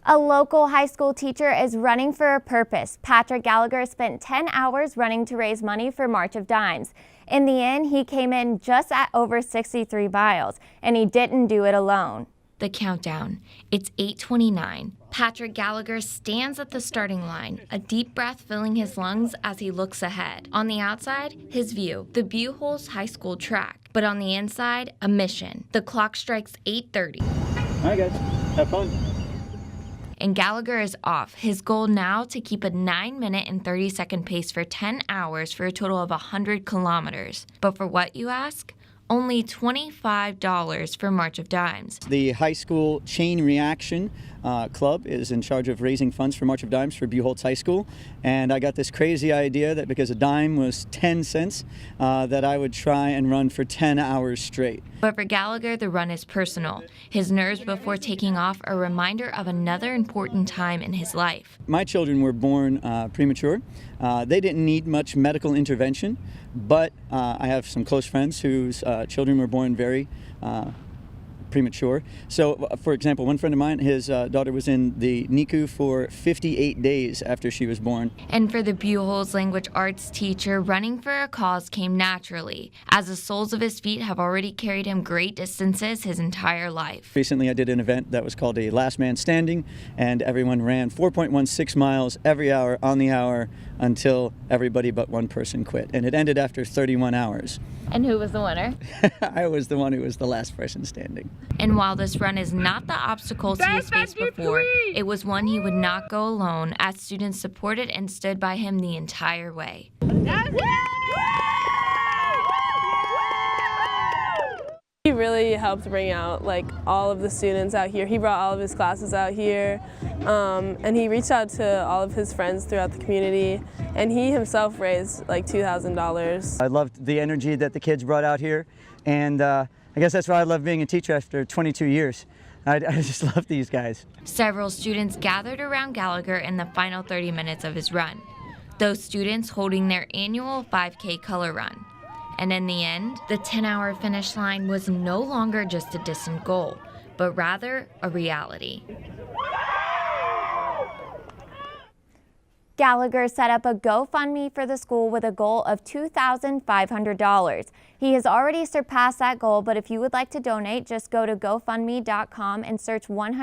A local high school teacher is running for a purpose. Patrick Gallagher spent 10 hours running to raise money for March of Dimes. In the end, he came in just at over 63 miles, and he didn't do it alone. The countdown. It's 8:29. Patrick Gallagher stands at the starting line, a deep breath filling his lungs as he looks ahead. On the outside, his view, the Buchholz High School track. But on the inside, a mission. The clock strikes 8:30. All right, guys. Have fun. And Gallagher is off. His goal now to keep a 9-minute and 30-second pace for 10 hours for a total of 100 kilometers. But for what, you ask? Only $25 for March of Dimes. The high school chain reaction club is in charge of raising funds for March of Dimes for Buchholz High School. And I got this crazy idea that because a dime was 10 cents, that I would try and run for 10 hours straight. But for Gallagher, the run is personal. His nerves before taking off are a reminder of another important time in his life. My children were born premature. They didn't need much medical intervention, but I have some close friends whose children were born very premature. So, for example, one friend of mine, his daughter was in the NICU for 58 days after she was born. And for the Buchholz language arts teacher, running for a cause came naturally, as the soles of his feet have already carried him great distances his entire life. Recently, I did an event that was called a Last Man Standing, and everyone ran 4.16 miles every hour on the hour until everybody but one person quit. And it ended after 31 hours. And who was the winner? I was the one who was the last person standing. And while this run is not the obstacles he has faced before, it was one he would not go alone, as students supported and stood by him the entire way. He really helped bring out all of the students out here. He brought all of his classes out here, and he reached out to all of his friends throughout the community, and he himself raised $2,000. I loved the energy that the kids brought out here, and I guess that's why I love being a teacher after 22 years. I just love these guys. Several students gathered around Gallagher in the final 30 minutes of his run, those students holding their annual 5K color run. And in the end, the 10-hour finish line was no longer just a distant goal, but rather a reality. Gallagher set up a GoFundMe for the school with a goal of $2,500. He has already surpassed that goal, but if you would like to donate, just go to GoFundMe.com and search 100